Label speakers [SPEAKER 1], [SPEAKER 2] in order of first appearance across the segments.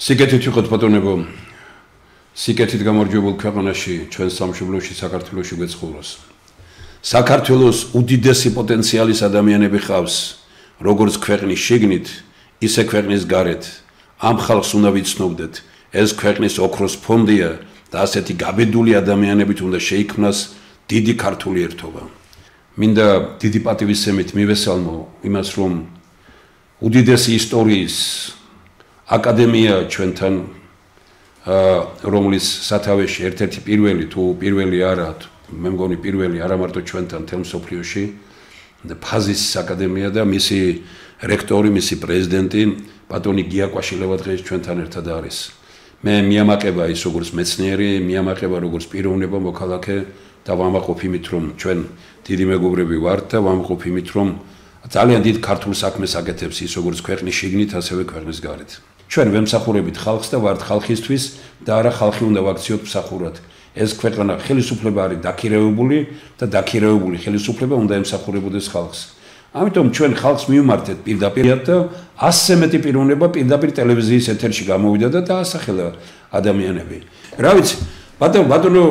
[SPEAKER 1] სიკეთით ვიყოთ ბატონებო, სიკეთით გამარჯვებულ ქვეყანაში, ჩვენ სამშობლოში, საქართველოში გვეცხოვროს. საქართველოს უდიდესი პოტენციალის ადამიანები ხავს, როგორც ქვეყნის შიგნით, ისე ქვეყნის გარეთ. ამ ხალხს უნდა ვიცნობდეთ, ეს ქვეყნის ოქროს ფონდია და ასეთი გაბედული ადამიანებით უნდა შეიქმნას დიდი ქართული ერთობა. მინდა დიდი პატივისცემით მივესალმო იმას, რომ უდიდესი ისტორიის აკადემია ჩვენთან, რომლის სათავეში ერთ-ერთი პირველი თუ პირველი არა, მე მგონი პირველი არა მარტო ჩვენთან თელ მსოფლიოში, ფაზისის აკადემია და მისი რექტორი, მისი პრეზიდენტი ბატონი გიაკვაშილევა დღეს ჩვენთან ერთად არის. მე მიამაყება ის როგორც მეცნიერი, მიამაყება როგორც პიროვნება, მოქალაქე და ვამაყობ იმით, რომ ჩვენ დიდი მეგობრები ვართ და ვამაყობ იმით, რომ ძალიან დიდ ქართულ საქმეს აკეთებს ის როგორც ქვეყნის შიგნით, ასევე ქვეყნის გარეთ. ჩვენ ვემსახურებით ხალხს და ვართ ხალხისთვის და არა ხალხი უნდა ვაქციოთ მსახურად. ეს ქვეყანა ხელისუფლება არის დაქირავებული და დაქირავებული ხელისუფლება უნდა ემსახურებოდეს ხალხს. ამიტომ ჩვენ ხალხს მივმართეთ პირდაპირ და 100-ზე მეტი პიროვნება პირდაპირ ტელევიზიის ეთერში გამოვიდა და დაასახელა ადამიანები. რა ვიცი, ბატონო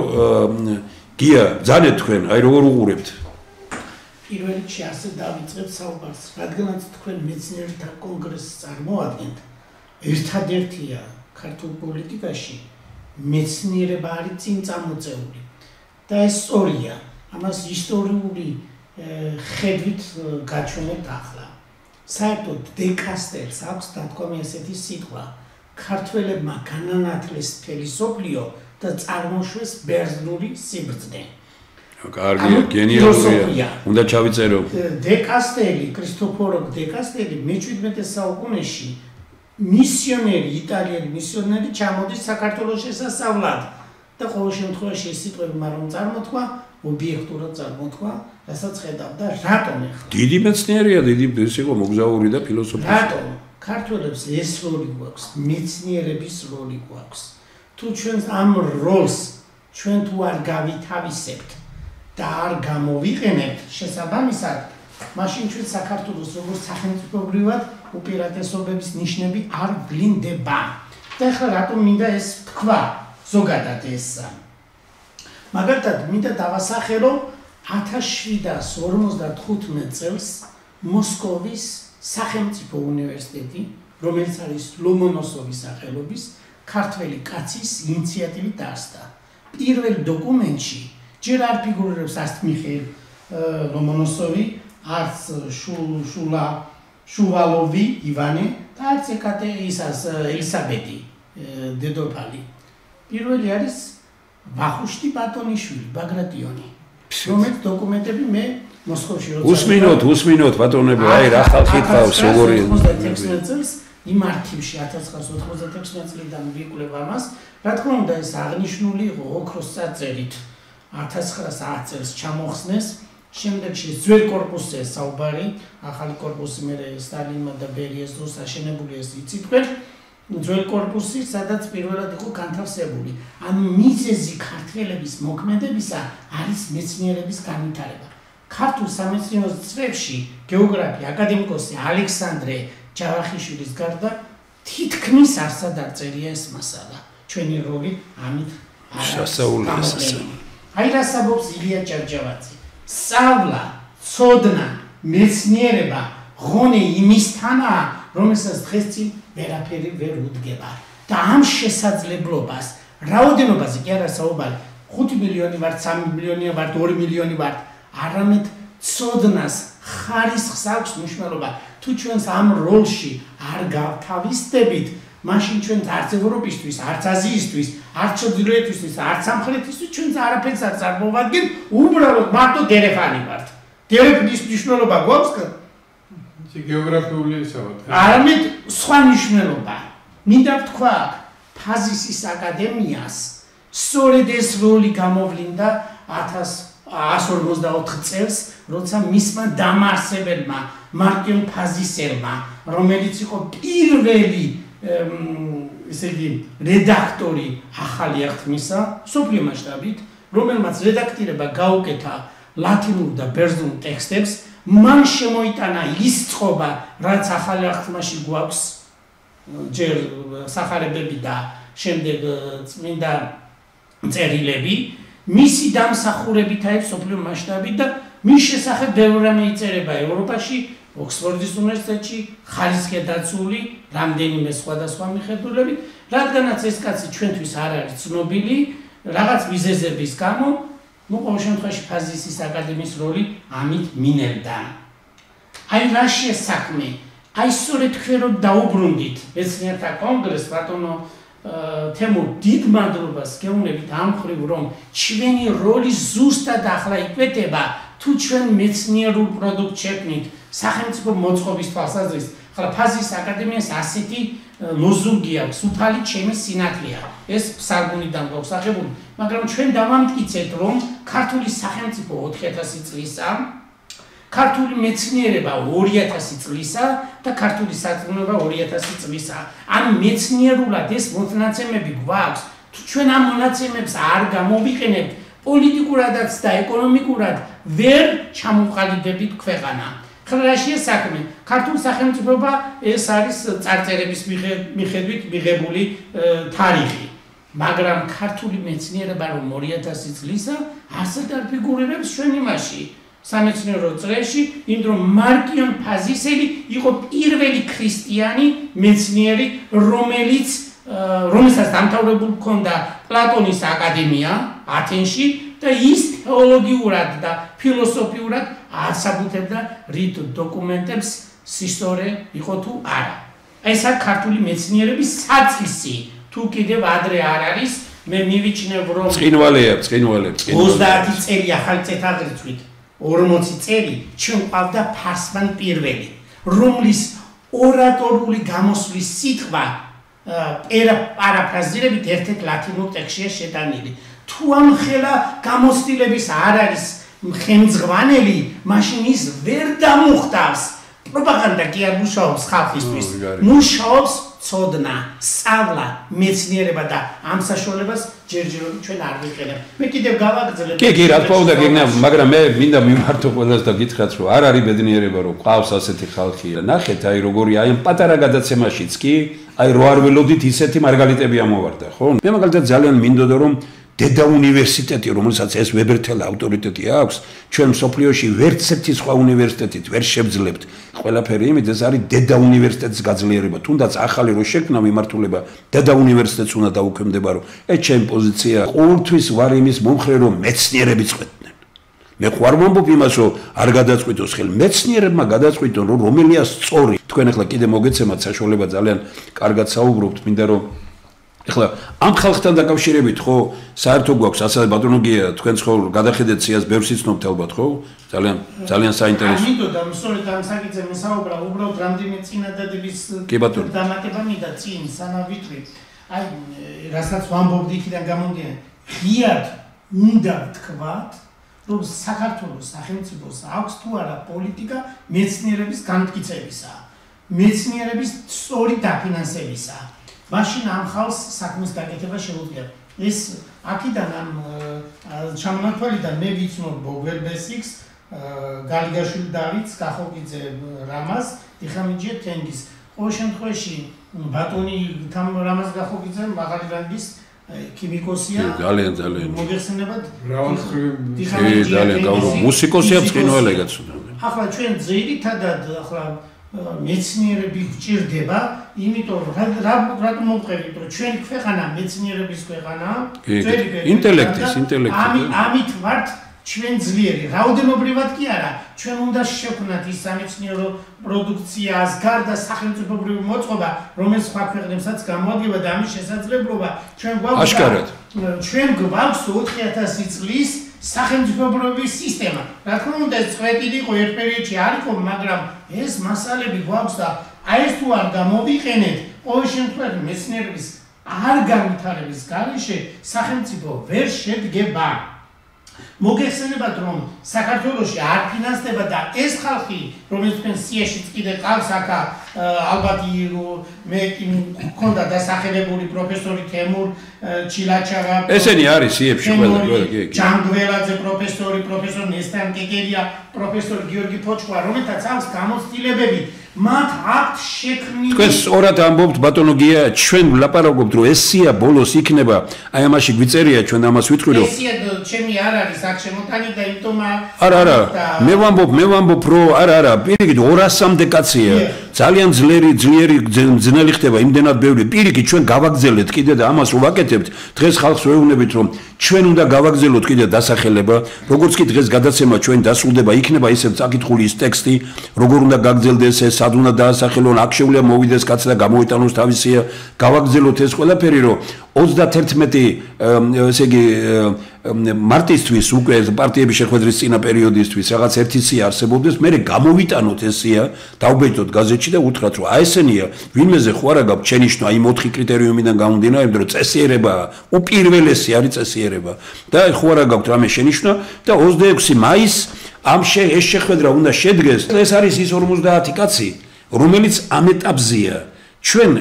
[SPEAKER 1] გია, ძალიან თქვენ, აი როგორ უყურებთ?
[SPEAKER 2] პირველ რიგში ასე დავიწყებ საუბარს, რადგანაც თქვენ მეცნიერთა კონგრესს წარმოადგენთ. ერთადერთია ქართულ პოლიტიკაში მეცნიერება არის წინ წამოწეული და ეს სწორია. ამას ისტორიული ხედვით გაჩვენებთ ახლა. საერთოდ დეკასტერს აქვს დათქვამი ესეთი სიტყვა: ქართველებმა განანათლეს ფილოსოფიო და წარმოშვეს ბერძნული სიბრძნე.
[SPEAKER 1] კარგია, გენიალურია. უნდა ჩავიწერო.
[SPEAKER 2] დეკასტერი, კრისტოფორო დეკასტერი მე-17 საუკუნეში მისიონერი, იტალიელი მისიონერი ჩამოდის საქართველოს შესასწავლად და ყოველ შემთხვევაში ეს სიტყვები მაგრამ წარმოთქვა, ობიექტურად წარმოთქვა, რასაც ხედავდა რატომ ეხლა.
[SPEAKER 1] დიდი მეცნიერია, დიდი ის იყო მოგზაური და ფილოსოფია.
[SPEAKER 2] რატომ? ქართველებს ეს როლი გვაქვს, მეცნიერების როლი გვაქვს. თუ ჩვენ ამ როლს ჩვენ თუ არ გავითავისებთ და არ გამოვიყენებთ შესაბამისად, მაშინ ჩვენ საქართველოს როგორც სახელმწიფოებრივად უპირატესობების ნიშნები არ ვლინდება. და ახლა რატომ მინდა ეს თქვა ზოგადად ესა? მაგალითად, მინდა დავასახე, რომ 1755 წელს მოსკოვის სახელმწიფო უნივერსიტეტი, რომელიც არის ლომონოსოვის სახელობის, ქართველი კაცის ინიციატივით დაარსდა. პირველ დოკუმენტში ჯერ არ ფიგურირებს არც მიხეილ ლომონოსოვი, არც შუვალოვი ივანე და არც ელისაბედი დედოფალი. პირველი არის ვახუშტი ბატონიშვილი, ბაგრატიონი, რომელიც დოკუმენტები მე მოსკოვში
[SPEAKER 1] როცა უსმინოთ ბატონებო, აი რა ხალხი ხავს, როგორი
[SPEAKER 2] 1996 წელს იმ არქივში 1996 წლიდან ვიკვლევ ამას, რა თქმა უნდა ეს აღნიშნული იყო ოქროს საწერით 1900 წელს ჩამოხსნეს. შემდეგში ძველ კორპუსზე საუბარი, ახალი კორპუსი მე სტალინმა და ბერიეს დროს აშენებული ეს იცით, ძველ კორპუსი, სადაც პირველად იყო განთავსებული. ანუ მიზეზი ქართველების მოქმედებისა არის მეცნიერების განვითარება. ქართულ სამეცნიერო წრეებში გეოგრაფი აკადემიკოსი ალექსანდრე ჯავახიშვილის გარდა თითქმის არსად არ წერია ეს მასალა. ჩვენი როლი ამით
[SPEAKER 1] შესაძლოა.
[SPEAKER 2] აი რასაბობს ილია ჭავჭავაძე. სწავლა, ცოდნა, მეცნიერება, ღონე იმისთანაა, რომელსაც დღეს წინ ვერაფერი ვერ უდგება. და ამ შესაძლებლობას, რაოდენობაზე კი არა საუბარი, 5 მილიონი ვართ, 3 მილიონი ვართ, 2 მილიონი ვართ, არამედ ცოდნას, ხარისხს აქვს მნიშვნელობა. თუ ჩვენს ამ როლში არ გავთავისდებით, მაშინ ჩვენ არც ევროპისთვის, არც აზიისთვის, არც ჩრდილოეთისთვის, არც სამხრეთისთვის ჩვენ არაფერს არ წარმოვადგენ, უბრალოდ მარტო დერეფანი ვართ. დერეფნის მნიშვნელობა გვაქვს?
[SPEAKER 3] გეოგრაფიული ისაა.
[SPEAKER 2] არამედ სხვა მნიშვნელობა. მინდა ვთქვა, ფაზისის აკადემიას სწორედ ეს როლი გამოვლინდა 1144 წელს, როცა მისმა დამაარსებელმა მარტინ ფაზისელმა, რომელიც იყო პირველი ესე იგი რედაქტორი ახალი აღთქმისა სოფლიო მასშტაბით, რომელმაც რედაქტირება გაუკეთა ლათინურ და ბერძნულ ტექსტებს, მან შემოიტანა ის წყობა, რაც ახალი აღთქმაში გვაქვს ჯერ სახარებები და შემდეგ წმინდა წერილები მისი დამსახურებით არის სოფლიო მასშტაბით და მის შესახებ ბევრი რამე იწერება ევროპაში, ოქსფორდის უნივერსიტეტში, ხარისხია დაცული რამდენიმე სხვადასხვა მიხედულებით, რადგანაც ეს კაცი ჩვენთვის არ არის ცნობილი, რაღაც მიზეზების გამო, ყოველ შემთხვევაში ფაზისის აკადემიის როლი ამით მინებდა. აი რაშია საქმე? აი სწორედ თქვენ რომ დაუბრუნდით მეცნიერთა კონგრესს ბატონო თემურ დიდ მადლობას გეუბნებით ამ მხრივ რომ ჩვენი როლი ზუსტად ახლა იკვეთება თუ ჩვენ მეცნიერულ პროდუქტს შექმნით სახელმწიფო მოწყობის თვალსაზრისით. ახლა ფაზის აკადემიას ასეთი ლოზუნგი აქვს, უფალი ჩემი სინათლეა. ეს ფსარგუნიდან გვაქვს აღებული, მაგრამ ჩვენ დავამტკიცეთ რომ ქართული სახელმწიფო 4000 წლისაა, ქართული მეცნიერება 2000 წლისა და ქართული საწყნობა 2000 წლისაა. ან მეცნიერულად ეს მონაცემები გვაქვს, თუ ჩვენ ამ მონაცემებს არ გამოვიყენებთ პოლიტიკურადაც და ეკონომიკურად ვერ ჩამოყალიბდებით ქვეყანა. ხლაშია საქმე. ქართულ სახელმწიფოება ეს არის წარწერების მიხედვით მიღებული თარიღი. მაგრამ ქართული მეცნიერება რომ 2000 წლისა ასეთ არ ფიგურირებს ჩვენ იმაში. სამეცნიერო წრეში, იმ რომ მარკიონ ფაზისელი იყო პირველი ქრისტიანი მეცნიერი, რომელსაც დამთავრებული ჰქონდა პლატონის აკადემია ათენში და ის თეოლოგიურად და ფილოსოფიურად ასაბუთებდა რით დოკუმენტებს სისტორე იყო თუ არა. ესა ქართული მეცნიერების საწისი, თუ კიდევ ადრე არ არის, მე მივიჩნევ რომ
[SPEAKER 1] წყინვალეა
[SPEAKER 2] 30 წელი ახალი წეთაღრიცხვით 40 წელი ჩვენ ყავდა ფარსმან პირველი, რომლის ორატორული გამოსვლის სიტყვა პარაფრაზირებით ერთ-ერთ ლათინურ ტექსტშია შეტანილი. თუ ამ ხელა გამოცდილების არ არის ხელმძღვანელი, მაშინ ის ვერ დამუხტავს. პროპაგანდა კი არ მუშაობს ხალხისთვის, მუშაობს ცოდნა, სწავლა, მეცნიერება და ამ საშუალებას ჯერჯერობით ჩვენ არ ვიყენებთ. მე კიდევ გავაგრძელებ.
[SPEAKER 1] კი, რა თქმა უნდა, გიგნა, მაგრამ მე მინდა მიმართო ყველას და გითხრათ, რომ არ არის ბედნიერება, რომ ყავს ასეთი ხალხი. ნახეთ, აი როგორი აი ამ პატარა გადაცემაშიც კი, აი რო არ ველოდით ისეთი მარგალიტები ამოვარდა, ხო? მე მაგალითად ძალიან მინდოდა რომ დედა უნივერსიტეტი, რომელსაც ეს ვებერთელა ავტორიტეტი აქვს, ჩვენ მსოფლიოში ვერც ერთი სხვა უნივერსიტეტით ვერ შევძლებთ ყველაფერი, იმით ეს არის დედა უნივერსიტეტის გაძლიერება. თუნდაც ახალი რო შექმნა მიმართულება, დედა უნივერსიტეტს უნდა დაუქვემდებარო. ეს ჩემი პოზიციაა. ყოველთვის ვარ იმის მომხრე, რომ მეცნიერები წყვეტდნენ. მე ხوار მომბობ იმას, რომ არ გადაწყვიტოს ხელ. მეცნიერებმა გადაწყვიტონ, რომ რომელია სწორი. თქვენ ახლა კიდე მოგეცემათ საშუალება ძალიან კარგად საუბრობთ, მინდა რომ ეხლა ამ ხალხთან დაკავშირებით ხო საერთო გვაქვს ასე ბატონოგია თქვენ ხო გადახედეთ სიას ბევრს იცნობთ ალბათ ხო ძალიან საინტერესო
[SPEAKER 2] ამიტომ სწორედ ამ საკითხზე მისაუბრა უბრალოდ რამდენი წინადადების დამატება მინდა წინ სანავიტრი აი რასაც ვამბობდი იქიდან გამომდინარე ღიად უნდა ვთქვათ რომ საქართველოს სახელმწიფოს აქვს თუ არა პოლიტიკა მეცნიერების განმტკიცებისა მეცნიერების სწორი დაფინანსებისა მაშინ ამ ხალხს საქმის გაკეთება შეუძლია. ეს აქედან ამ ჩამონათვალიდან მე ვიცნობ ბოგველბესიქს, გალიგაშვილი დავითს, კახოგიძე რამაზ, დიხამიჯე თენგის. ყოველ შემთხვევაში ბატონი რამაზ კახოგიძე მაღალი რანგის ქიმიკოსია.
[SPEAKER 1] ძალიან
[SPEAKER 2] მოგეხსენებათ?
[SPEAKER 1] ძალიან მუსიკოსია ბრწყინვალეგაც.
[SPEAKER 2] ახლა ჩვენ ძირითადად ახლა მეცნიერები გვჭირდება, იმიტომ რატომ მომყევით, რომ ჩვენი ქვეყანა მეცნიერების ქვეყანაა,
[SPEAKER 1] ინტელექტის.
[SPEAKER 2] ამით ვართ ჩვენ ძლიერი. რაოდენობრივად კი არა, ჩვენ უნდა შევქმნათ ის სამეცნიერო პროდუქციას, გარდა სახელმწიფოებრივი მოწყობა, რომელიც სხვა ქვეყნებსაც გამოადგება და ამის შესაძლებლობა ჩვენ გვაქვს.
[SPEAKER 1] აშკარად.
[SPEAKER 2] ჩვენ გვაქვს 4000 წლის სახელმწიფოებრივი სისტემა. რა თქმა უნდა, წვეტილი იყო ერთ პერიოდში არ იყო, მაგრამ ეს მასალები გვაქვს და აი ეს თუ არ გამოვიყენეთ, ყოველ შემთხვევაში მეცნიერების არ განვითარების გარეშე სახელმწიფო ვერ შედგება. მოგეხსენებათ, რომ საქართველოში არ ფინანსდება და ეს ხალხი, რომელიც პენსიაშიც კიდე ყავს აქა, ალბათ მე მქონდა დასახელებული პროფესორი თემურ ჩილაჩავა.
[SPEAKER 1] ესენი არის სიებში ყველა, კი.
[SPEAKER 2] ჯანგველაძე პროფესორი, პროფესორ ნესტან კეკელია, პროფესორ გიორგი ფოჭკვა, რომელთაც აქვს გამოცდილებები მათ აქვთ შექმნილი
[SPEAKER 1] თქვენ სწორად ამბობთ ბატონო გია ჩვენ ვლაპარაკობთ რომ ეს სია ბოლოს იქნება აი ამაში გვიწერია ჩვენ ამას ვიტყვი რომ
[SPEAKER 2] ეს სია ჩემი არ არის აქ შემოტანი და იმიტომ
[SPEAKER 1] არა მე ვამბობ რომ არა პირიქით 200-მდე კაცია ძალიან ძლიერი ძნელი ხდება იმდენად ბევრი პირიქით ჩვენ გავაგზელეთ კიდე და ამას ვაკეთებთ დღეს ხალხს ვეუბნებით რომ ჩვენ უნდა გავაგზელოთ კიდე დასახელება როგორც კი დღეს გადაცემა ჩვენ დასრულდება იქნება ისევ წაკითხული ის ტექსტი როგორ უნდა გაგზელდეს ეს სად უნდა დაასახელონ აქ შეუძლია მოვიდეს კაც და გამოიტანოს თავისია გავაგზელოთ ეს ყველაფერი რომ 31 ესე იგი მარტისთვის უკვე პარტიების შეხვედრის წინა პერიოდისთვის რაღაც ერთი სია არსებობდეს მე გამოვიტანოთ ეს სია დავბეჭდოთ გაზეთში და უთხრათ რომ აი ესენია ვინმეზე ხო არა გაქვს შენიშნო აი 4 კრიტერიუმიდან გამომდინარე რომ წესიერება უპირველესი არის წესიერება და ხო არა გაქვს რამე შენიშნო და 26 მაისს ეს შეხვედრა უნდა შედგეს ეს არის ის 50 კაცი რომელიც ამ ეტაპზეა ჩვენ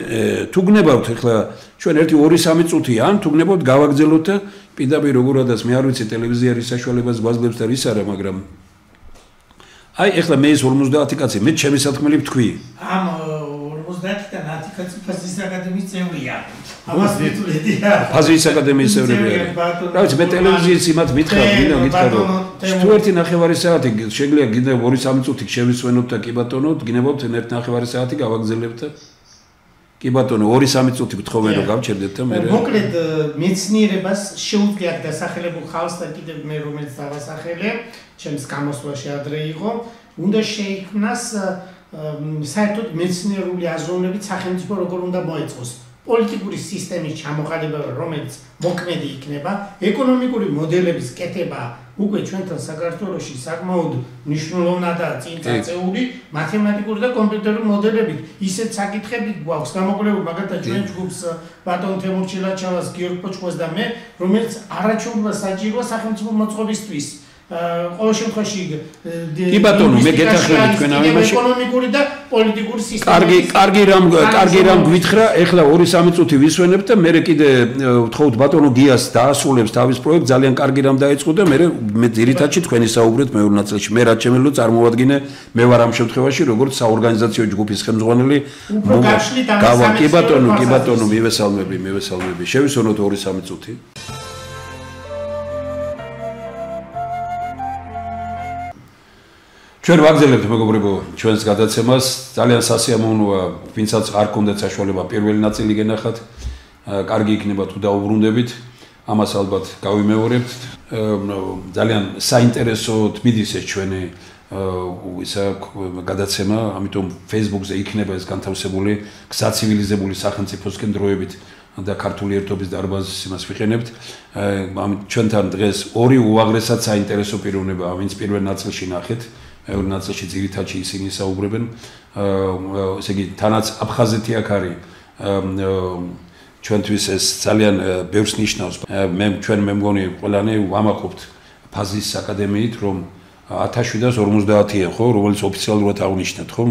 [SPEAKER 1] თუ გნებავთ ახლა ჩვენ 1-2-3 წუთი ან თუ გნებავთ გავაგზელოთ და პირდაპირ როგორადაც მე არ ვიცი ტელევიზიის საშუალებას გვაძლევს და რის არა მაგრამ აი ახლა მე ეს 50 კაცი მე ჩემი სათქმელი ვთქვი
[SPEAKER 2] ამ 50-დან 10 კაცი ფაზის აკადემიის წევრია ამას ვიტყვია
[SPEAKER 1] ფაზის აკადემიის წევრია რა ვიცი მე ტელევიზიის იმათ მითხრა რომ თუ 1.5 საათი შეგიძლია კიდევ 2-3 წუთი შევისვენოთ და კი ბატონო გინებავთ 1.5 საათი გავაგზელებთ კი ბატონო 2-3 წუთი გთხოვენ რომ გავჩერდეთ და მე
[SPEAKER 2] მოკლედ მეცნიერებას შეუძლიათ დასახელებულ ხალხს და კიდევ მე რომელიც დავასახელე ჩემს გამოსვლაში ადრე იყო უნდა შეიქმნას საერთოდ მეცნიერული აზროვნებით სახელმწიფო როგორ უნდა მოეწყოს პოლიტიკური სისტემის ჩამოყალიბება რომელიც მოქმედი იქნება ეკონომიკური მოდელების კეთება უკვე ჩვენთან საქართველოში საკმაოდ მნიშვნელოვნადაა წინ წაწეული მათემატიკური და კომპიუტერული მოდელებით ისეთ საკითხები გვაქვს გამოკვლეული მაგალითად ჩვენ ჯგუფს ბატონ თემურ ჩილაჩავას გიორგ პოჭკოს და მე რომელიც არაჩვეულებრივ საჭიროა სახელმწიფო მოწყობისთვის ყოველ შემთხვევაში
[SPEAKER 1] კი ბატონო მე გეთახმებით თქვენ ამაში
[SPEAKER 2] ეკონომიკური და პოლიტიკური სისტემა
[SPEAKER 1] კარგი რამ გვითხრა ეხლა 2-3 წუთი ვისვენებ და მე კიდე ვთხოვთ ბატონო გიას დაასრულებს თავის პროექტს ძალიან კარგი რამ დაეწყო და მე ძირითადში თქვენი საუბრეთ მეორე ნაწილში მე რაც შემიძლია წარმოვადგინე მე ვარ ამ შემთხვევაში როგორც საორგანიზაციო ჯგუფის ხელმძღვანელი კი ბატონო მივესალმები შევისვენოთ 2-3 წუთი ჩვენ ვაგზელებთ მეგობრებო ჩვენს გადაცემას ძალიან სასიამოვნოა ვინცაც არ გქონდათ საშუალება პირველი ნაწილი გენახათ კარგი იქნება თუ დაუბრუნდებით ამას ალბათ გავიმეორებთ ძალიან საინტერესოდ მიდის ეს ჩვენი ისა გადაცემა ამიტომ Facebook-ზე იქნება ეს განთავსებული გზაცივილიზებული სახელმწიფოსკენ დროებით და ქართული ერთობის დარბაზის იმას ვიყენებთ ჩვენთან დღეს ორი უაღრესად საინტერესო პიროვნება ვინც პირველ ნაწილში ნახეთ მეორე ნაწილში ძირითადში ისინი საუბრებენ ესე იგი თანაც აფხაზეთი აქ არის ჩვენთვის ეს ძალიან ბევრს ნიშნავს ჩვენ მე მგონი ყველანი ვამაყობთ ფაზის აკადემიით რომ 1750-იან ხო რომელიც ოფიციალურად აღნიშნეთ ხო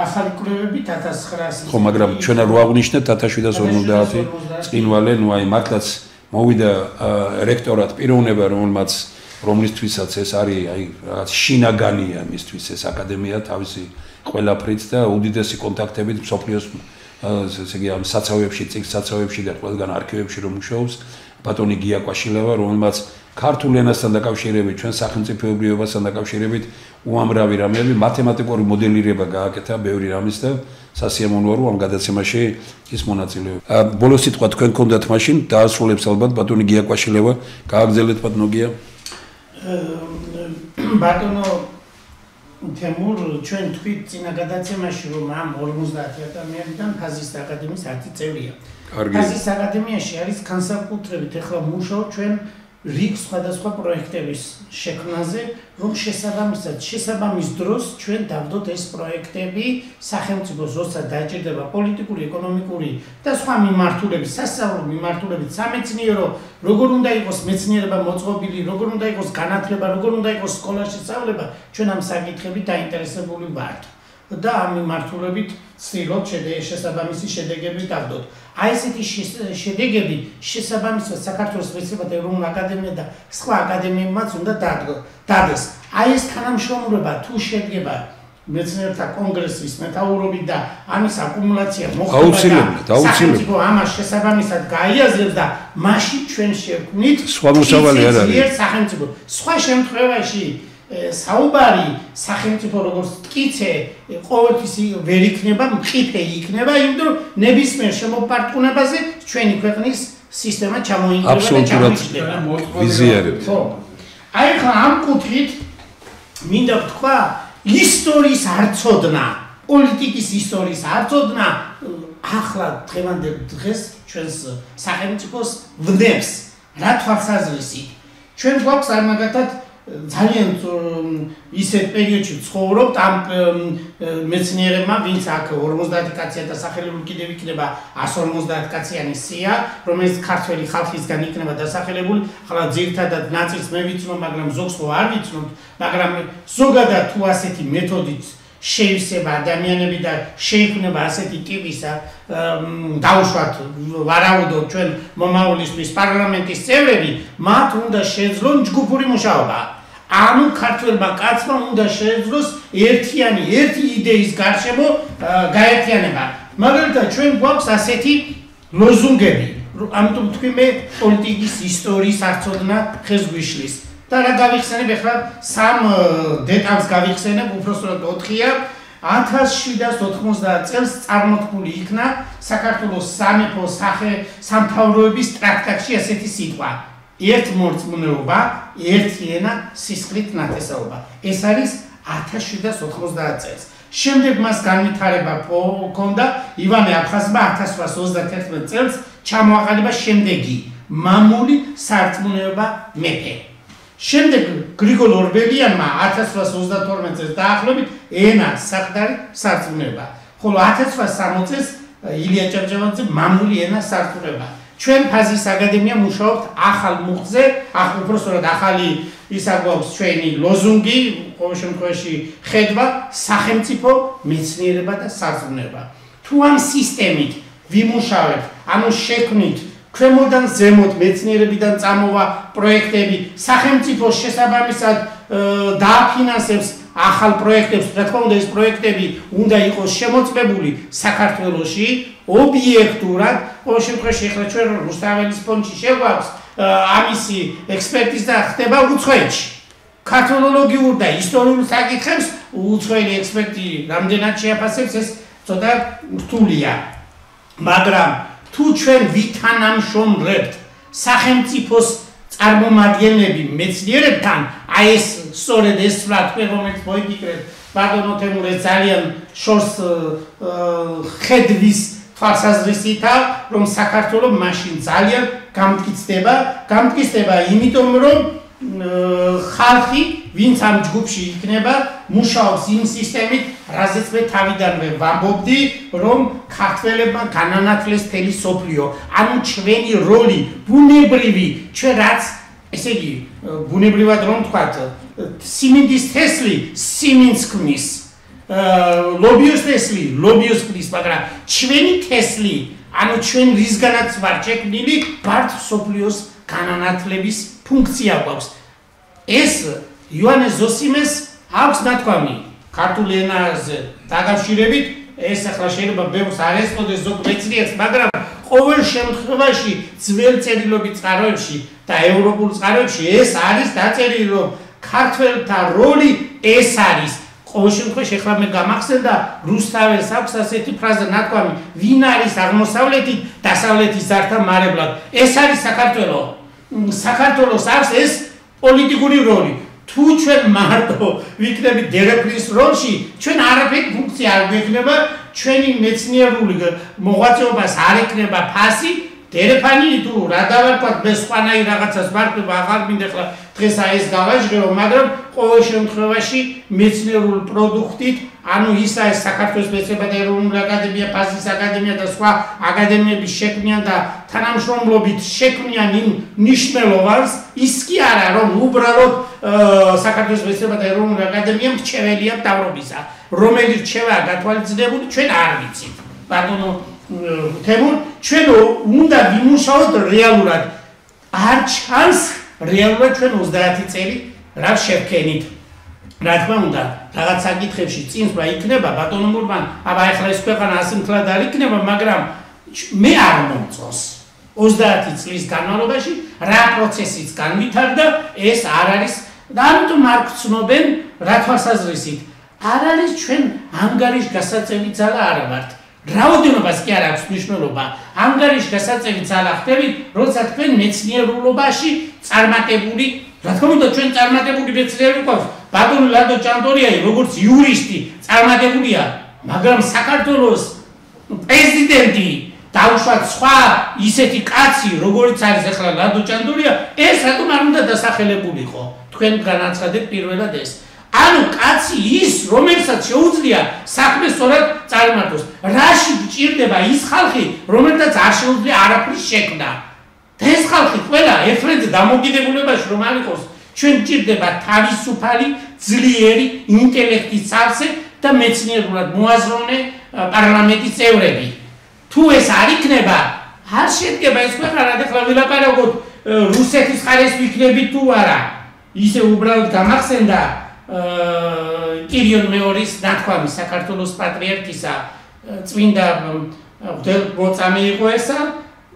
[SPEAKER 2] ახალი კვლევებით 1900
[SPEAKER 1] ხო მაგრამ ჩვენ არ ვაღნიშნეთ 1750 წინვალე ნუ აი მართლაც მოვიდა რექტორად პიროვნება რომლისთვისაც ეს არის აი რაღაც შინაგანია მისთვის ეს აკადემია თავისი ყველაფრით და უდიდესი კონტაქტებით მსოფლიოს ესე იგი ამ საცავებში ციგ-საცავებში და ყველგან არქივებში რომ მუშაობს ბატონი გია კვაშილავა რომელმაც ქართულ ენასთან დაკავშირებით ჩვენ სახელმწიფოებრიობასთან დაკავშირებით უამრავი რამეები მათემატიკური მოდელირება გააკეთა ბევრი რამის და სასიამოვნოა რომ ამ გადაცემაში ის მონაწილეობდა ბოლოს სიტყვა თქვენ გქონდათ მაშინ დაასრულებს ალბათ ბატონი გია კვაშილავა გააგზელეთ ბატონო გია
[SPEAKER 2] ბატონო თემურ ჩვენ თქვით წინა გადაცემაში რომ ამ 50 ადამიანიდან ფაზის აკადემიის 10 წევრია. ფაზის აკადემიაში არის განსაკუთრებით ახლა მუშაობ ჩვენ რიგ სხვადასხვა პროექტების შექმნაზე, რომ შესაბამის დროს ჩვენ დავდოთ ეს პროექტები სახელმწიფოს როცა დაჭირდება პოლიტიკური, ეკონომიკური და სხვა მიმართულებით, სასწავლო მიმართულებით, სამეცნიერო, როგორ უნდა იყოს მეცნიერება მოწყობილი, როგორ უნდა იყოს განათლება, როგორ უნდა იყოს სკოლაში სწავლება, ჩვენ ამ საკითხებით დაინტერესებული ვართ. და ამ მიმართულებით ცდილობთ შესაბამისი შედეგები დავდოთ. აი ესეთი შედეგები შესაბამისად საქართველოს მეცნიერებათა ეროვნულ აკადემია და სხვა აკადემიებმაც უნდა დადოს. აი ეს თანამშრომლობა თუ შედგება მეცნიერთა კონგრესის მეთაურობით და ამის აკუმულაცია
[SPEAKER 1] მოხდება
[SPEAKER 2] სახელმწიფო ამას შესაბამისად გაიაზრებს და მაშინ ჩვენ შევქმნით
[SPEAKER 1] სხვა მოსავალი არ არის
[SPEAKER 2] სახელმწიფო სხვა შემთხვევაში საუბარი სახელმწიფო როგორც ტკიცე ყოველთვის ვერ იქნება მყიფე იქნება იმიტომ რომ ნებისმიერ შემოპარტყუნებაზე ჩვენი ქვეყნის სისტემა ჩამოინგრევა და ჩამოიჭრება
[SPEAKER 1] ვიზიარებს
[SPEAKER 2] ხო აი ხა ამ კუთხით მინდა ვთქვა ისტორიის არცოდნა პოლიტიკის ისტორიის არცოდნა ახლა დღევანდელ დღეს ჩვენს სახელმწიფოს ვნებს რა თვალსაზრისით ჩვენ გვაქვს არ მაგათად ძალიან ისეთ პერიოდში ცხოვრობთ ამ მეცნიერებმა ვინც აქ 50 კაცია და სახელებული კიდევ იქნება 150 კაციანი სია რომელიც ქართველი ხალხისგან იქნება დასახელებული ახლა ძირითადად ნაწილს მე ვიცნობ მაგრამ ზოგს არ ვიცნობ მაგრამ ზოგადად თუ ასეთი მეთოდით შეივსება ადამიანები და შეიქმნება ასეთი ტიპისა დაუშვათ ვარაუდობ ჩვენ მომავლისთვის პარლამენტის წევრები მათ უნდა შეძლონ ჯგუფური მუშაობა ანუ ქართველმა კაცმა უნდა შეძლოს ერთი იდეის გარშემო გაერთიანება მაგალითად ჩვენ გვაქვს ასეთი ლოზუნგები ამიტომ თქვი მე პოლიტიკის ისტორიის არცოდნა ხეს გვიშლის და რა გავიხსენებ ახლა სამ დეტალს გავიხსენებ უпроსტოდ 4-ია 1790 წელს წარმოქმნილი იქნა საქართველოს სამეფო სამთავროების ტრაქტატში ასეთი სიტყვა ერთმორწმუნეობა ერთი ენა სისხლით ნათესაობა ეს არის 1790 წელს შემდეგ მას განვითარება ჰქონდა ივანე აფხაზმა 1831 წელს ჩამოაყალიბა შემდეგი მამული სარწმუნოება მეფე შემდეგ გრიგოლ ორბელიანმა 1832 წელს დაახლოებით ენა საყდარი სარწმუნოება ხოლო 1860 წელს ილია ჭავჭავაძე მამული ენა სარწმუნოება ჩვენ ფაზის აკადემია მუშაობთ ახალ მუხზე უпроსტოდ ახალი ისა გვაქვს ჩვენი ლოზუნგი ყოველ შემთხვევაში ხედვა სახელმწიფო მეცნიერება და სარწმუნოება თუ ამ სისტემით ვიმუშავებთ ანუ შექმნით ქვემოდან ზემოთ მეცნიერებიდან წამოვა პროექტები სახელმწიფოს შესაბამისად დააფინანსებს ახალ პროექტებს რა თქმა უნდა ეს პროექტები უნდა იყოს შემოწმებული საქართველოში ობიექტურად ყოველ შემთხვევაში ახლა ჩვენ რუსთაველის ფონდში შეგვაქვს ამისი ექსპერტიზა ხდება უცხოეთში ქართოლოგიურ და ისტორიულ საკითხებს უცხოელი ექსპერტი რამდენად შეაფასებს ეს ცოტა რთულია მაგრამ თუ ჩვენ ვითანამშრომლებთ სახელმწიფოს წარმომადგენლები მეცნიერებთან აი ეს სწორედ ეს თქვენ რომელიც მოიგიკრეთ ბატონო თემურე ძალიან შორს ხედვის თვალსაზრისითა რომ საქართველოს მაშინ ძალიან გამტკიცდება იმიტომ რომ ხალხი ვინც ამ ჯგუფში იქნება მუშაობს იმ სისტემით რაზეც მე თავიდანვე ვამბობდი რომ ქართველებმა განანათლეს თელი სოფლიო ანუ ჩვენი როლი ბუნებრივი ჩვენ რაც ესე იგი ბუნებრივად რომ ვთქვათ სიმინდის თესლი სიმინდს ქმნის ლობიოს თესლი ლობიოს ქმნის მაგრამ ჩვენი თესლი ანუ ჩვენ რისგანაც ვარ შექმნილი ბართ სოფლიოს განანათლების ფუნქცია გვაქვს ეს იოანე ზოსიმეს აქვს ნათქვამი ქართულ ენაზე დაკავშირებით ეს ახლა შეიძლება ბევრს არ ესწოდეს ზოგ მეცნიერს მაგრამ ყოველ შემთხვევაში ძველ წერილობით წყაროებში და ევროპულ წყაროებში ეს არის დაწერილი რომ ქართველთა როლი ეს არის ყოველ შემთხვევაში ახლა მე გამახსენდა რუსთაველს აქვს ასეთი ფრაზა ნათქვამი ვინ არის აღმოსავლეთით დასავლეთის ზართა მარებლად ეს არის საქართველოს აქვს ეს პოლიტიკური როლი თუ ჩვენ მარტო ვიქნებით დერეფნის როლში ჩვენ არაფერი ფუნქცია არ გვექნება ჩვენი მეცნიერული მოღვაწეობას არ ექნება ფასი დერეფანი თუ რა დავარქვათ მე სხვანაირ რაღაცას ვარკვევა აღარ მინდა ახლა დღეს ეს გავაჟღერო მაგრამ ყოველ შემთხვევაში მეცნიერულ პროდუქტით ანუ ისა ეს საქართველოს მეცნიერებათა ეროვნული აკადემია ფასის აკადემია და სხვა აკადემიების შექმნიან და თანამშრომლობით შექმნიან იმ ნიშნულოვანს ის კი არა რომ უბრალოდ საქართველოს მეცნიერებათა ეროვნული აკადემია მრჩეველია მთავრობისა რომელიც რჩევაა გათვალისწინებული ჩვენ არ ვიცით ბატონო თემურ ჩვენ უნდა ვიმუშაოთ რეალურად არ ჩანს რეალურად ჩვენ 30 წელი რა შევქენით რა თქმა უნდა, რაღაც საკითხებში წინსვლა იქნება ბატონურმან, აბა ახლა ეს ქვეყანა ასე მთლად არ იქნება, მაგრამ მე არ მომწონს 30 წლის განმავლობაში რა პროცესიც განვითარდა, ეს არ არის და ამიტომ არ გწნობენ რა თვალსაზრისით. არ არის ჩვენ ანგარიშ გასაწევი ძალა არა ვართ. რაოდენობას კი არ აქვს მნიშვნელობა. ანგარიშ გასაწევი ძალა ხდებით, როცა თქვენ მეცნიერულობაში წარმატებული, რა თქმა უნდა, ჩვენ წარმატებული მეცნიერი გვყავს. ბატონი ლადო ჭანტორიაი, როგორც იურისტი, წარმატებულია, მაგრამ საქართველოს პრეზიდენტი დაუშვათ სხვა ისეთი კაცი, როგორც არის ახლა ლადო ჭანტორია, ეს რატომ არ უნდა დასახელებულიყო? თქვენგან აცხადეთ პირველად ეს. ანუ კაცი ის, რომელსაც შეუძლია საქმე სწორად წარმართოს. რაში გჭირდება ის ხალხი, რომელსაც არ შეუძლია არაფრის შექმნა? და ეს ხალხი ყველა ერთმანეთზე დამოკიდებულებაში რომ არ იყოს, ჩვენ გჭირდება თავისუფალი, ძლიერი ინტელექტის სავსე და მეცნიერულად მოაზროვნე პარლამენტის წევრები. თუ ეს არ იქნება, არ შედგება ეს ქვეყანა, ახლა ვილაპარაკოთ რუსეთის ხარეს ვიქნებით თუ არა. ისე უბრალოდ გამახსენდა კირიონ მეორის ნათქვამი საქართველოს პატრიარქისა წმინდა მოწამე იყო ესა,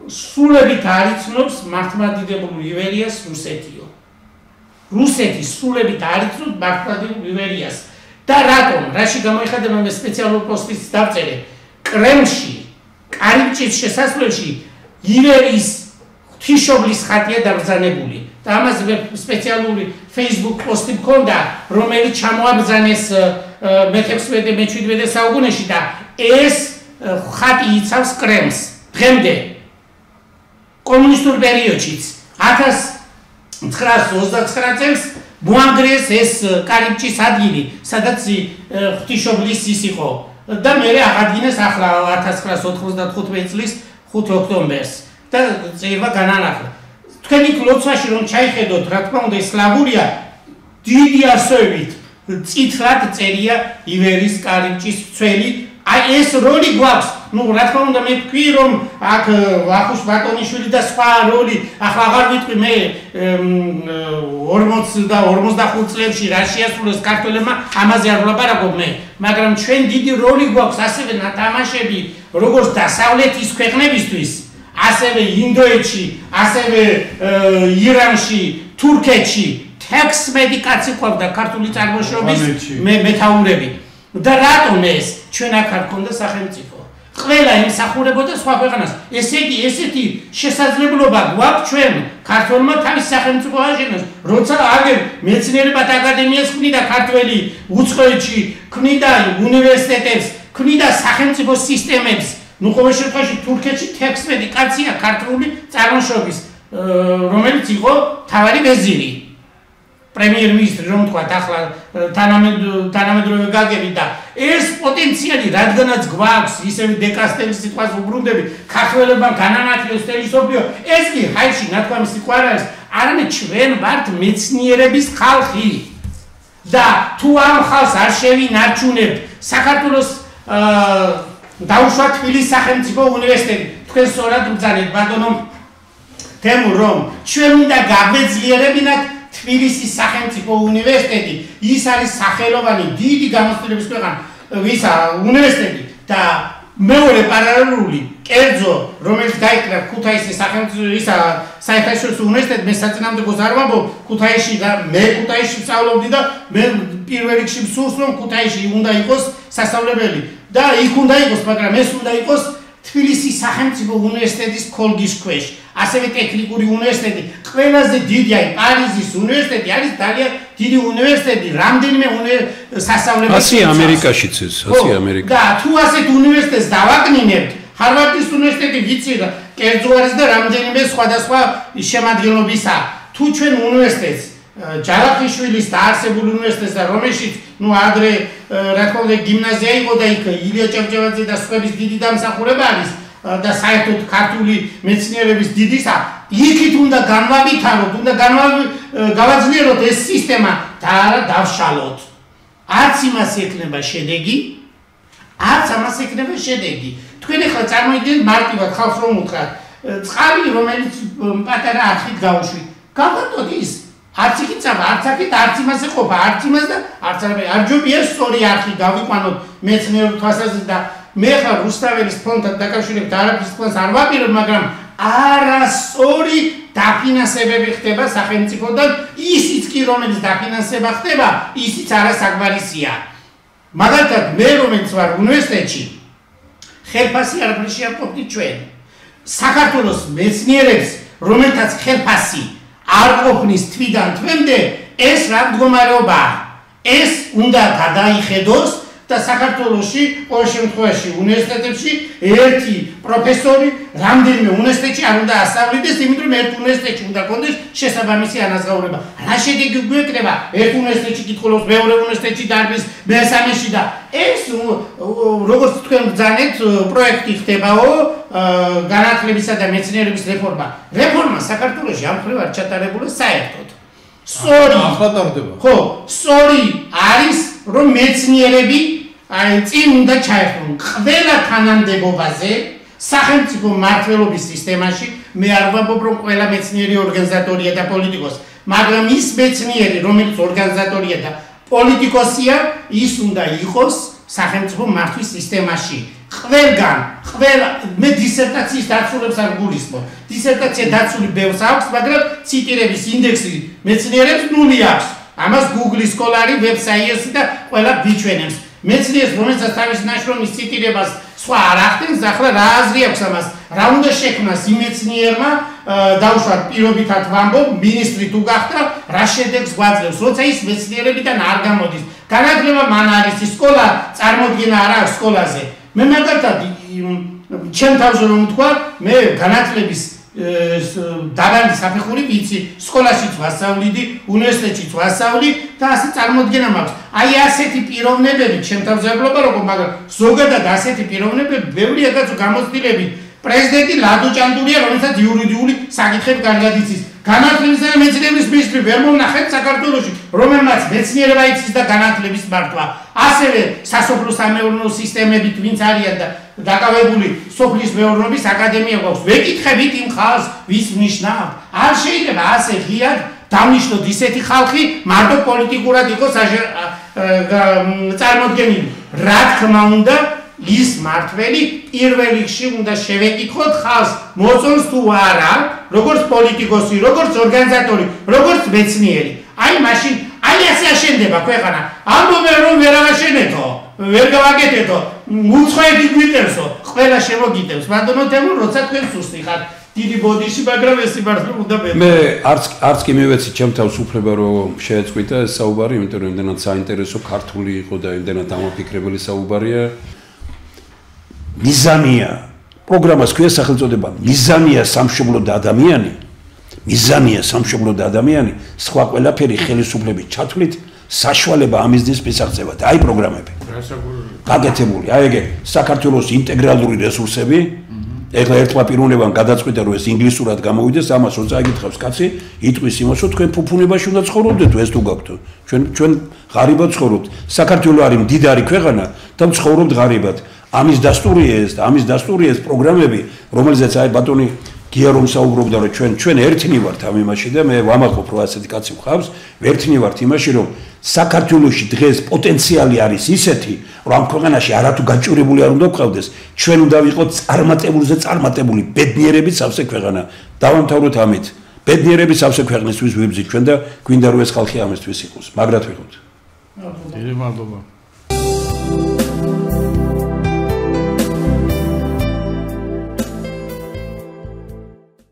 [SPEAKER 2] სულებით არ იცნობს მართლმადიდებულ ივერიას რუსეთიო. რუსეთი სულებით არ იცნობს მართლმადიდებულ ივერიას. და რატომ? რაში გამოიხადება მე სპეციალურ პოსტის დავწერე. კრემლში, კარიბჭის შესასვლელში ივერიის ღვთისმშობლის ხატია დაბრძანებული. და ამაზე სპეციალური Facebook პოსტი მქონდა, რომელიც ჩამოაბრძანეს მე-16-მე-17 საუკუნეში და ეს ხატი იცავს კრემლს. დღემდე კომუნისტურ პერიოდშიც 1929 წელს მოანგრიეს ეს კარიბჭის ადგილი, სადაც ღვთისმშობლის ის იყო და მერე აღადგინეს ახლა 1995 წლის 5 ოქტომბერს და წერვა განანახლა. თქვენ იქ ლოცვაში რომ ჩაიხედოთ, რა თქმა უნდა, სლავურია დიდი ასოებით წითლად წერია ივერის კარიბჭის ცველი. აი ეს როლი გვაქვს. ნუ რა თქმა უნდა, მე ვთქვი რომ აქ ვახუშ ბატონიშვილი და სხვა როლი, ახლა აღარ ვიტყვი მე 40 და 55 წლებში რა შეასრულეს ქართველებმა, ამაზე არ ვლაპარაკობ მე, მაგრამ ჩვენ დიდი როლი გვაქვს ასევე ნათამაშები, როგორც დასავლეთის ქვეყნებისთვის, ასევე ინდოეთში, ასევე ირანში, თურქეთში 16 კაცი ყავდა ქართული წარმოშობის მეთაურები. და რატომ ეს? ჩვენ აქ არ გქონდა სახელმწიფო. ყველა ემსახურებოდა სხვა ქვეყანას. ესე იგი, ესეთი შესაძლებლობა გვაქვს ჩვენ ქართველმა თავის სახელმწიფო აშენოს. როცა აგერ მეცნიერებათა აკადემიას ქმნიდა ქართველი უცხოეთში, ქმნიდა უნივერსიტეტებს, ქმნიდა სახელმწიფო სისტემებს. ნუ ყოველ შემთხვევაში თურქეთში 16 კაცია ქართული წარმოშობის, რომელიც იყო მთავარი ვეზირი. პრემიერ-მინისტრი რომ თქვა, ახლა თანამედროვე გაგები და ეს პოტენციალი რადგანაც გვაქვს, ისევ დეკასტერის სიტყვას უბრუნდები, ქართველებმა განანათლეს თელისოფლიო, ეს კი ჰაიში ნათქვამის სიტყვა არ არის, არამედ ჩვენ ვართ მეცნიერების ხალხი. და თუ ამ ხალხს არ შევინარჩუნებთ, საქართველოს დაუშვა თბილისის სახელმწიფო უნივერსიტეტი, თქვენ სწორად ბრძანეთ ბატონო თემურ, რომ ჩვენ უნდა გაგვეძლიერებინათ თბილისის სახელმწიფო უნივერსიტეტი, ის არის სახელოვანი დიდი გამოცდილების ქვეყანა, ვისა უნივერსიტეტი და მეორე პარალელური კერძო, რომელიც გაიქცა ქუთაისის სახელმწიფო ისა საერთაშორისო უნივერსიტეტი, მე საწინააღმდეგოს არ ვამბობ, ქუთაისში და მე ქუთაისში ვსწავლობდი და მე პირველ რიგში ვსურს რომ ქუთაისში უნდა იყოს სასწავლებელი და იქ უნდა იყოს, მაგრამ ეს უნდა იყოს თბილისის სახელმწიფო უნივერსიტეტის ქოლგის ქვეშ. ასევე ტექნიკური უნივერსიტეტი, ყველაზე დიდი, აი პარიზის უნივერსიტეტი არის ძალიან დიდი უნივერსიტეტი, რამდენიმე სასწავლებელი. ასე
[SPEAKER 1] ამერიკაშიც ეს, ასე ამერიკაში.
[SPEAKER 2] და თუ ასეთ უნივერსიტეტს დავაკნინებთ, ჰარვარდის უნივერსიტეტი ვიცი რა, კერძო არის და რამდენიმე სხვადასხვა შემადგენლობისა. თუ ჩვენ უნივერსიტეტს ჯალახიშვილის დაარსებული უნივერსიტეტს და რომელშიც, ნუ ადრე რა თქმა უნდა გიმნაზია იყო და იქ ილია ჭავჭავაძე და სხვების დიდი დამსახურება არის. და საერთოდ ქართული მეცნიერების დიდისა, იქით უნდა განვავითაროთ, უნდა გავაძლიეროთ ეს სისტემა და არა დავშალოთ. არც იმას ექნება შედეგი, არც ამას ექნება შედეგი. თქვენ ახლა წარმოიდგინეთ მარტივად ხალხს რომ უთხრათ, წყალი რომელიც პატარა არხით გავუშვით, გავხატოთ ის. არც იქით წავა, არც აქეთ, არც იმასე ყოფა, არც იმას და არც არ ჯობია სწორი არხი გავიყვანოთ მეცნიერულ თვალსაზრისით და მე ხარ რუსთაველის ფონდთან დაკავშირებით არაფრის თქვენს არ ვაპირებ, მაგრამ არასწორი დაფინანსებები ხდება სახელმწიფოდან, ისიც კი რომელიც დაფინანსება ხდება, ისიც არასაგვარისია. მაგალითად, მე რომელიც ვარ უნივერსიტეტში, ხელფასი არაფერში არ ყოფნით ჩვენ. საქართველოს მეცნიერებს, რომელთაც ხელფასი არ ყოფნის თვიდან თვემდე, ეს რა მდგომარეობაა? ეს უნდა გადაიხედოს და საქართველოში ყოველ შემთხვევაში უნივერსიტეტებში ერთი პროფესორი რამდენიმე უნივერსიტეტში არ უნდა ასწავლიდეს, იმიტომ რომ ერთ უნივერსიტეტში უნდა კონდეს შესაბამისი ანაზღაურება. რა შედეგი გვეკრება? ერთ უნივერსიტეტში კითხულობს, მეორე უნივერსიტეტში დარბის, მესამეში და ეს როგორც თქვენ ბრძანეთ, პროექტი ხდებაო განათლებისა და მეცნიერების რეფორმა. რეფორმა საქართველოში ამ მხრივ არ ჩატარებულა საერთოდ. სწორი
[SPEAKER 3] ახლა ტარდება.
[SPEAKER 2] ხო, სწორი არის რომ მეცნიერები წინ უნდა ჩაერთონ ყველა თანამდებობაზე სახელმწიფო მმართველობის სისტემაში. მე არ ვამბობ რომ ყველა მეცნიერი ორგანიზატორია და პოლიტიკოსი, მაგრამ ის მეცნიერი რომელიც ორგანიზატორია და პოლიტიკოსია, ის უნდა იყოს სახელმწიფო მმართვის სისტემაში. ყველგან, მე დისერტაციის დაცულებს არ გულისხმობ. დისერტაცია დაცული ბევრს აქვს, მაგრამ ციტირების ინდექსი მეცნიერებს ნული აქვს. ამას Google-ის სკოლარი, Web-Science და ყველა ბიჩვენებს. მეცნიერს, რომელსაც თავის ნაშრომის ციტირებას სხვა არ ახდენს, ახლა რა აზრი აქვს ამას? რა უნდა შექმნას იმ მეცნიერმა, დაუშვათ პირობითად ვამბობ, მინისტრი თუ გახდა, რა შედეგს გვაძლევს, როცა ის მეცნიერებიდან არ გამოდის. განათლება მან არის, სკოლა წარმოდგენა არ აქვს სკოლაზე. მე მაგალითად ჩემ თავზე რომ ვთქვა, მე განათლების დაბალი საფეხური ვიცი, სკოლაშიც ვასწავლიდი, უნივერსიტეტშიც ვასწავლი და ასე წარმოდგენა მაქვს. აი ასეთი პიროვნებები ჩემ თავზე გლობალობ, მაგრამ ზოგადად ასეთი პიროვნებები ბევრია კაცო გამოცდილები. პრეზიდენტი ლადო ჭანდურია, რომელსაც იურიდიული საკითხები კარგად იცის. განათლებისა და მეცნიერების მინისტრი ვერ მომნახეთ საქართველოში, რომელმაც მეცნიერება იცის და განათლების მართვა. ასევე სასოფლო-სამეურნეო სისტემებით ვინც არიან და დაკავებული სოფლის მეურნეობის აკადემია გვაქვს. ვეკითხებით იმ ხალხს, ვის ნიშნავთ? არ შეიძლება ასე ღიად დავნიშნოთ ისეთი ხალხი, მარტო პოლიტიკურად იყოს წარმოდგენილი. რა თქმა უნდა, ის მართველი პირველ რიგში უნდა შევეკითხოთ ხალხს, მოწონს თუ არა, როგორც პოლიტიკოსი, როგორც ორგანიზატორი, როგორც მეცნიერი. აი მაშინ აი ასე აშენდება ქვეყანა. ამბობენ რომ ვერ აშენეთო, ვერ გავაკეთეთო, უცხოეთი გვიტევსო, ყველა შემოგიტევს. ბატონო თემურ, როცა თქვენ სუსტი ხართ, დიდი ბოდიში, მაგრამ ეს იმართლა უნდა ბედო.
[SPEAKER 1] მე არც კი მივეცი ჩემ თავს უფლება რომ შეეწყვიტა ეს საუბარი, იმიტომ რომ იმდენად საინტერესო ქართული იყო და იმდენად დამაფიქრებელი საუბარია. მიზანია პროგრამას ქვია სახელწოდება მიზანია სამშობლო და ადამიანი. მიზანია სამშობლო და ადამიანი, სხვა ყველაფერი ხელისუფლების ჩათვლით საშუალება ამიზნის მისაღწევად. აი პროგრამები. გაკეთებული. აი ეგე საქართველოს ინტეგრალური რესურსები. ეხლა ერთმა პიროვნებამ გადაწყვიტა რომ ეს ინგლისურად გამოვიდეს, ამას რო წაიკითხავს კაცი, იტყვის იმას რომ თქვენ ფუფუნებაში უნდა ცხოვრობდეთ, ეს თუ გაქვთ. ჩვენ ღარიბად ცხოვრობთ. საქართველო არის მდიდარი ქვეყანა და ცხოვრობთ ღარიბად. ამის დასტურია ეს პროგრამები, რომელზეც აი ბატონი გია რომ საუბრობდა რომ ჩვენ ერთნი ვართ ამ იმაში და მე ვამაყობ რომ ასეთი კაცი ვხავს, ერთნი ვართ იმაში რომ საქართველოში დღეს პოტენციალი არის ისეთი, რომ ამ ქვეყანაში არათუ გაჭირებული არ უნდა გყავდეს, ჩვენ უნდა ვიყოთ წარმატებული ბედნიერების სავსე ქვეყანა. დავამთავროთ ამით. ბედნიერების სავსე ქვეყნისთვის ვიბრძით ჩვენ და გვინდა რომ ეს ხალხი ამისთვის იყოს. მაგრად ვიყოთ.
[SPEAKER 3] დიდი მადლობა.